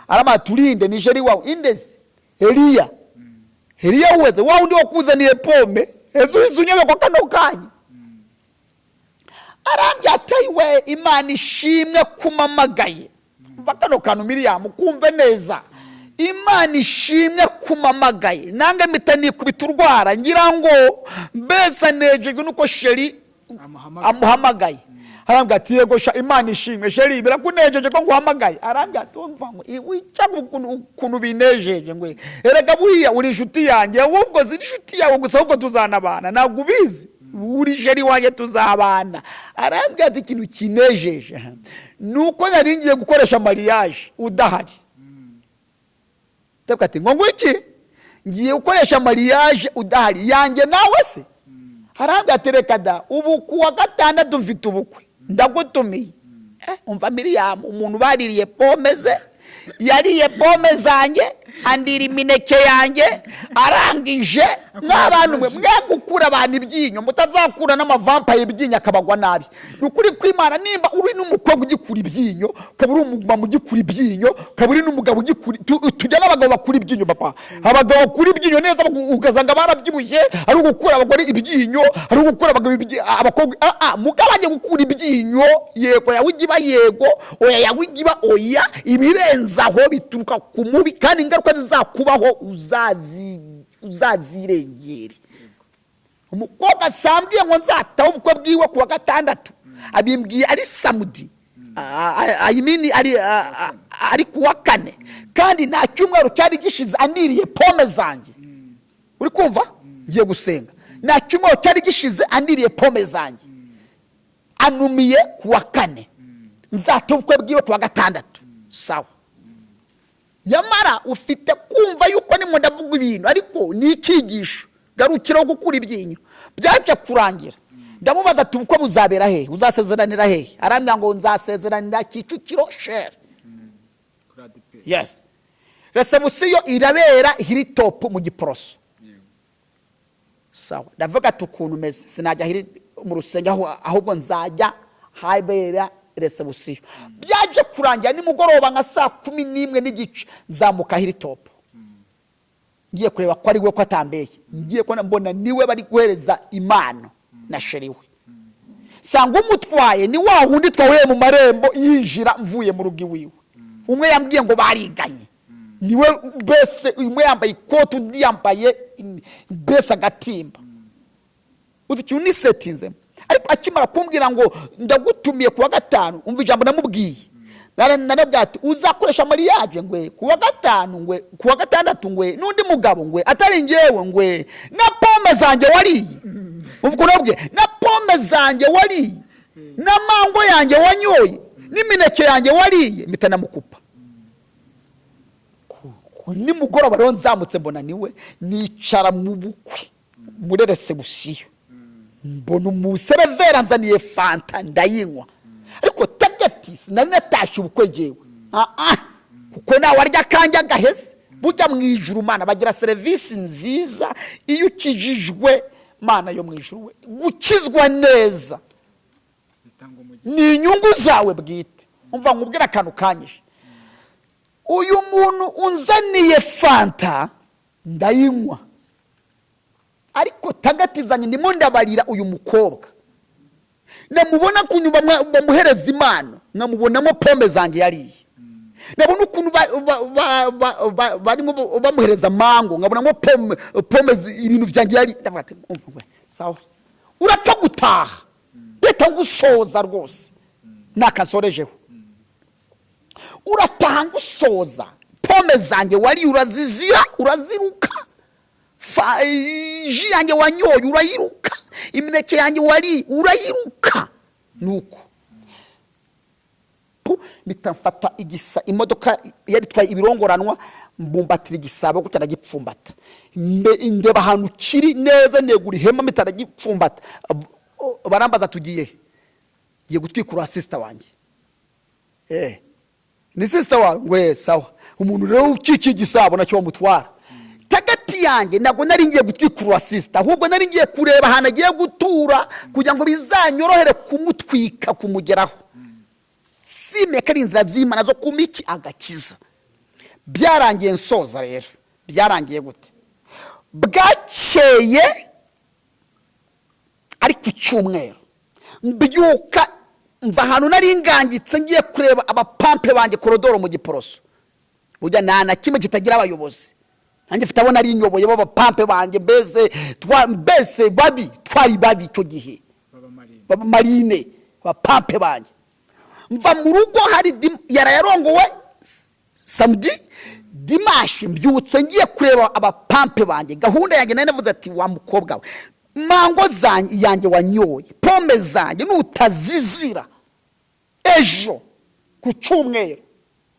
S1: Arama turinde ni jeri wawe indeze Eliya. Eliya uweze wa undi wakuzaniye pome ezunyebe kwa kano kanya. Arambye atayiwe Imana ishimwe kumamagaye. Bakano kanu Miriam kumve neza. Imana ishimwe kumamagaye. Nange mitani kubiturwara ngira ngo mbesa nejejwe nuko sheri amuhamagaye. Arambye ati yego sha Imana ishimwe sheri birakunejeje ko nguhamagaye. Arambye ati umva ngo wicaga ukuntu binejeje ngwe erega buriya uri inshuti yanjye, ahubwo ziri inshuti yawe gusa ahubwo tuzanabana ntabwo ubizi uri jeri wanjye tuzabana. Arambye ati ikintu kinejeje nuko nari ngiye gukoresha mariage udahari. Tebwa ati ngo iki ngiye gukoresha mariage udahari yanjye nawe se. Arambye ati reka da ubu kuwa gatandatu mfite ubukwe ndagutumiye. Umva Miriam umuntu baririye pome ze, yariye pome zanjye andira imineke yanjye arangije. N'abantu mwe mwagukura abantu ibyinyo mutazakura n'amavampaye ibyinyo akabagwa nabi. Nukuri kw'Imana nimba uri n'umukobwa ugikura ibyinyo, kaburi umugabo ugikura ibyinyo, kaburi n'umugabo ugikura tujya n'abagabo bakura ibyinyo papa. Abagabo bakura ibyinyo neza ugazanga barabyibuye, ari ugukura abagore ibyinyo, ari ugukura abakobwa mugabanye gukura ibyinyo yego yawe igiba yego, oya yawe igiba oya. Ibirenzaho bituruka ku mubi kandi ingaruka zizakubaho uzazirengere. Umukobwa sambwiye ngo nzataho ubukwe bwiwe kuwa gatandatu, abimbwiye ari samudi, ari kuwa kane, kandi nta cyumweru cyari gishize andiriye pome zanjye. Uri kumva ngiye gusenga, nta cyumweru cyari gishize andiriye pome zanjye, anumiye kuwa kane, nzataho ubukwe bwiwe kuwa gatandatu. Sawa, nyamara ufite kumva yuko ni ndavuga ibintu ariko ni icyigisho. Garukiraho gukura ibyinyo. Byaje kurangira ndamubaza ati ubukwe buzabera hehe, uzasezeranira hehe? Arambya ngo nzasezeranira Kicukiro sheri. Yes, resebusiyo irabera Hilltop mu Giporoso. Sawa, ndavuga ati ukuntu meze sinajya mu rusengero ahubwo nzajya habera resebusiyo. Byaje kurangira nimugoroba nka saa 11 n'igice nzamuka Hilltop. Ngiye kureba ko ari we ko atambeye, ngiye ko mbona niwe bari guhereza impano na sheri we. Sanga umutwaye ni wa wundi twahuye mu marembo yinjira mvuye mu rugo iwiwe. Umwe yambwiye ngo bariganye, niwe bese umwe yambaye ikote undi yambaye bese agatimba. Uzi kintu ni setinze. Ariko akimara kumbwira ngo ndagutumiye kuwa gatanu, umva ijambo namubwiye. Narabya ati uzakoresha mariage ngwe kuwa gatanu ngwe kuwa gatandatu ngwe n'undi mugabo ngwe atari ngewe ngwe na pome zanjye wariye. Uvuga nabwe na pome zanjye wariye, na mango yanjye wanyoye, n'imineke yanjye wariye, mitana mukupa. Ni mugoroba rero nzamutse mbona niwe nicara mu bukwe muri resebusiyo. Mbona umuserevera nzaniye fanta ndayinywa. Ariko tagatisi nari natashye ubukwe jewe. Kuko nawe arya kanja gahese. Bujya mu ijuru Mana bagira service nziza iyo ukijijwe Mana yo mu ijuru. Gukizwa neza ni inyungu zawe bwite. Umva nkubwira akantu kanyishe. uyu muntu unzaniye fanta ndayinywa, ariko tagatizanye ndimo ndabarira uyu mukobwa, namubona kunyuma bamuhereza impano, nkamubonamo pome zanjye yariye, nabona ukuntu barimo bamuhereza mango, nkabonamo pome ibintu byanjye yari, ndavuga ati sawa, urapfa gutaha reka ngusoza rwose nakasorejeho, urataha ngusoza pome zanjye wari urazizira, uraziruka, ji yanjye wanyoye urayiruka, imineke yanjye wari urayiruka, nuko mitamfata imodoka yari twaye ibirongoranwa, mbumbatira igisabo gutya ndagipfumbata, ndeba ahantu kiri neza, negura ihema mitaragipfumbata, barambaza tugiye ye gutwikura sister wanjye, ni sister wawe ngwe sawa, umuntu rero ukiki igisabo nacyo mutwara tagati yanjye, ntabwo nari ngiye gutwikura sister, ahubwo nari ngiye kureba ahantu agiye gutura kugira ngo bizanyorohere kumutwika kumugeraho, simeka ari inzira z'Imana zo kumiki agakiza. Byarangiye nsoza rero, byarangiye gute? Bwakeye ari ku cyumweru, mbyuka mva ahantu nari ngangitse ngiye kureba abapampe banjye korodoro mu Giporoso, burya nta kimwe kitagira abayobozi, nanjye mfite abona ari inyoboye b'abapampe banjye, mbese babi twari babi icyo gihe, baba marine abapampe banjye. Mva mu rugo hari yarayarongowe samedi, dimanche mbyutse ngiye kureba abapampe banjye, gahunda yanjye nari navuze ati wa mukobwa we, mango yanjye wanyoye, pome zanjye nutazizira ejo ku cyumweru,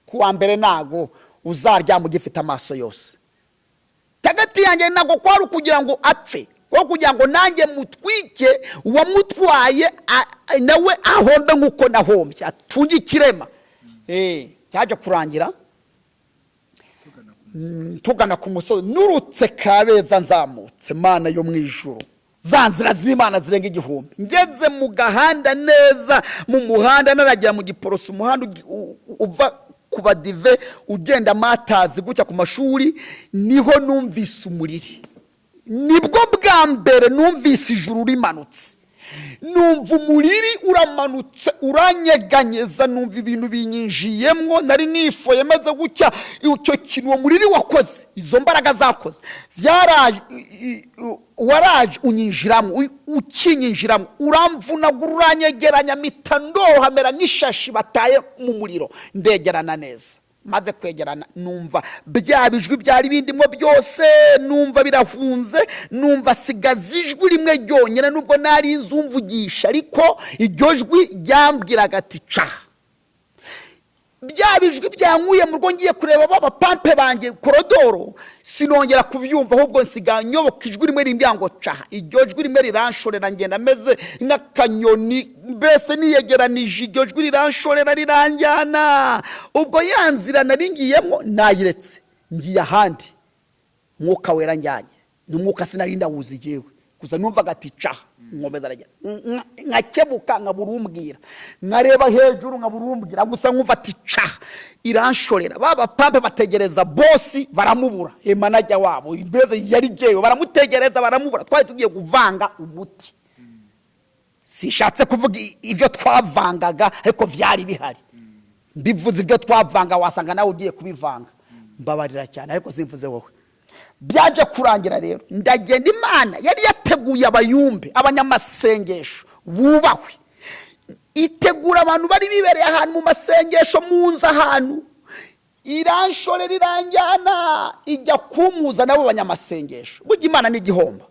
S1: kuwa mbere nago uzarya mu gifite amaso yose. Tagati yanjye nago kwari kugira ngo apfe, ko kugira ngo nanjye mutwike uwamutwaye nawe ahombe nkuko nahombye, atunge ikirema. Cyaje kurangira tugana ku musozi, nurutse Kabeza nzamutse, Mana yo mwijuru, zanzira z'Imana zirenga 1000, ngeze mu gahanda neza, mu muhanda naragera mu Giporoso, umuhanda uva kuba dive ugenda matazi gutya ku mashuri, niho numvise umuriri, nibwo bwa mbere numvise ijuru rimanutse, numva umuriri uramanutse uranyeganyeza, numva ibintu binyinjiyemwo, nari nifoye maze gutya, icyo kintu uwo muriri wakoze, izo mbaraga zakoze, byaraje waraje unyinjiramo, ukinyinjiramo uramvunagura, uranyegeranya, mitandoha mera nk'ishashi bataye mu muriro, ndegerana neza. Maze kwegerana numva bya bijwi byari bindimo byose, numva birahunze, numva sigaza ijwi rimwe ryonyine, nubwo nari inzumvugisha, ariko iryo jwi ryambwiraga ati ca. Bya bijwi byankuye mu rugo ngiye kureba b'abapampe banjye korodoro, sinongera kubyumva, ahubwo nsiga nyoboka ijwi rimwe rimbyango ca. Iryo jwi rimwe riranshorera, ngenda meze nk'akanyoni, mbese niyegeranije, iryo jwi riranshorera riranjyana. Ubwo yanzira nari ngiyemo nayiretse, ngiye ahandi, Mwuka Wera njyanye, n'umwuka sinari ndawuzi jewe, gusa numvaga ati ca, nkomeza arajya, nkakebuka nkaburumbwira, nkareba hejuru nkaburumbwira, gusa nkumva ati ca, iranshorera. Baba pampe bategereza bosi baramubura, manajya wabo ibeze yari jewe, baramutegereza baramubura, twari tugiye kuvanga umuti. Sishatse kuvuga ibyo twavangaga, ariko vyari bihari. Mbivuze ibyo twavanga wasanga nawe ugiye kubivanga, mbabarira cyane, ariko simvuze wowe. Byaje kurangira rero, ndagenda, Imana yari yateguye abayumbe, abanyamasengesho bubahwe, itegura abantu bari bibereye ahantu mu masengesho, munza ahantu, iranshorera iranjyana, ijya kumuza nabo banyamasengesho. Burya Imana ni igihomba,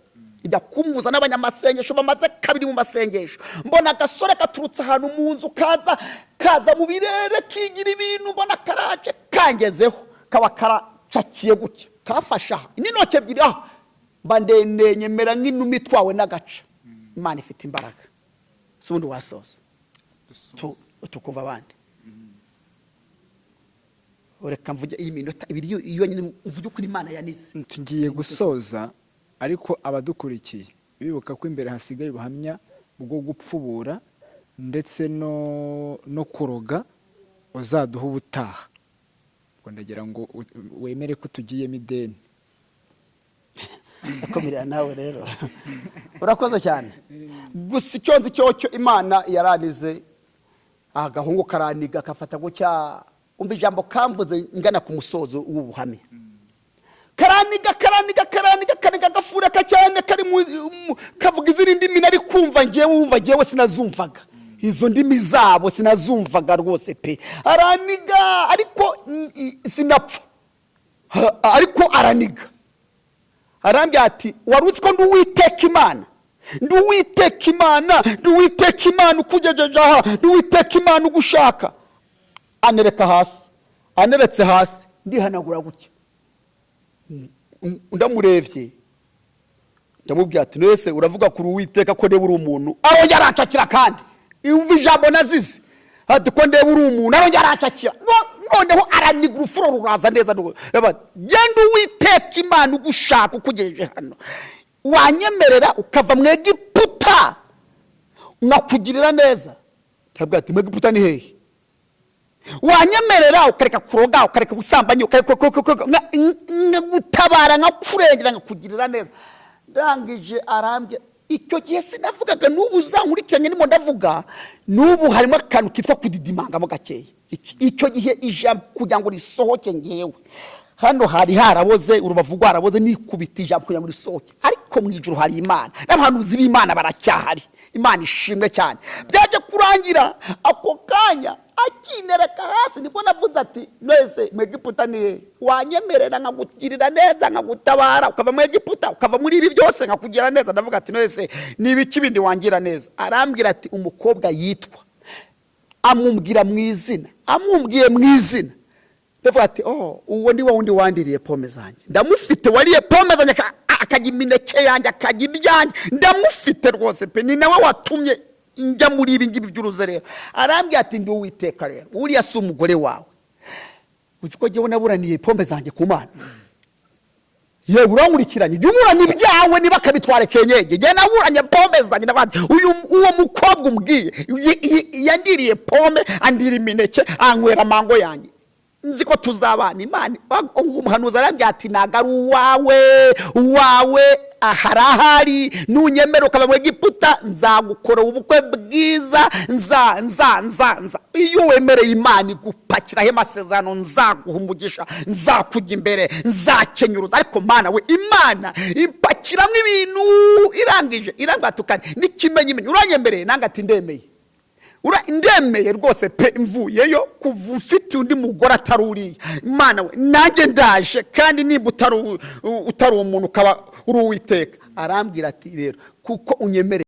S1: ijya kumuza n'abanyamasengesho bamaze kabiri mu masengesho, mbona agasore katurutse ahantu mu nzu, kaza mu birere kigira ibintu, mbona karaje kangezeho, kaba karacakiye gutya, kafasha n'intoki ebyiri, mba ndenenye mera nk'inuma itwawe n'agaca. Imana ifite imbaraga, si ubundi wasoza tukumva abandi. Ureka mvuge iyi minota ibiri iyo nyine mvuge uko Imana yanize.
S2: Tugiye gusoza, ariko abadukurikiye bibuka ko imbere hasigaye ubuhamya bwo gupfubura ndetse no kuroga, uzaduha ubutaha. ngo ndagira ngo wemere ko tugiyemo ideni.
S1: Akomerera nawe rero urakoze cyane. Gusa icyo nzi cyo Imana yaranize agahungu karaniga kafata gutya, umva ijambo kamvuze ngana ku musozo w'ubuhamya. Karaniga gafura cyane kari kavuga izindi ndimi nari kumva ngewe sinazumvaga. Izo ndimi zabo sinazumvaga rwose pe. Araniga ariko sinapfa. Ariko araniga. Arambye ati warutse ko nduwiteka Imana ukugejeje aha, nduwiteka Imana ugushaka. Aneretse hasi ndihanagura gutya. Ndamurebye ndamubwira ati nese uravuga kuri uwiteka ko ndeba uri umuntu, arongera aracakira kandi umva ijambo nazize ati ko ndeba uri umuntu, arongera aracakira noneho araniga urufuro ruraza neza. Genda uwiteka Imana ugushaka ukugejeje hano, wanyemerera ukava mu Egiputa nkakugirira neza. Ndabwira ati mu Egiputa ni hehe? Wanyemerera ukareka kuroga, ukareka gusambanya, ukareka gutabara nkakurengera nkakugirira neza. Ndangije arambye icyo gihe sinavugaga, n'ubu uzankurikiranye ndimo ndavuga, n'ubu harimo akantu kitwa kudidimangamo gakeya. Icyo gihe ijambo kugira ngo risohoke ngewe hano hari haraboze, urubavu rwaraboze, nikubita ijambo kugira ngo risohoke. Ariko mu ijuru hari Imana, n'abahanuzi b'Imana baracyahari. Imana ishimwe cyane. Byaje kurangira ako kanya akinereka hasi, nibwo navuze ati nese mu Egiputa ni wanyemerera nkagukirira neza, nkagutabara ukava mu Egiputa, ukava muri ibi byose nkakugira neza. Ndavuga ati nese nibiki bindi wangira neza? Arambwira ati umukobwa yitwa, amumbwira mu izina, amumbwiye mu izina. Ndavuga ati uwo ndi wundi wandiriye pome zanjye. Ndamufite wariye pome zanjye akajya imineke yanjye akajya ibyanjye, ndamufite rwose pe. Ni nawe watumye njya muri ibi ngibi by'uruze rero. Arambwira ati ndi uwiteka rero, uriya si umugore wawe. Uzi ko jyewe naburaniye pome zanjye ku Mana? Yewe urankurikiranye, jya uburana ibyawe niba akabitware kenyege. Jye naburanye pome zanjye n'abandi. Uwo mukobwa umbwiye yandiriye pome, andira imineke, anywera mango yanjye. Nzi ko tuzabana. Imana umuhanuzi arambye ati nagaru uwawe aharahari, nunyemera ukava mu Egiputa nzagukora ubukwe bwiza, nza iyo wemereye Imana igupakira he masezerano, nzaguha umugisha, nzakujya imbere, nzakenyuruza. Ariko Mana we, Imana impakiramo ibintu irangije tukane n'ikimenyimenyi. Uranyemereye? Nanga ati ndemeye. Ndemeye rwose pe, mvuyeyo kuva mfite undi mugore ataruriye. Imana we nanjye ndaje, kandi nimba utari umuntu ukaba uri uwiteka. Arambwira ati rero kuko unyemereye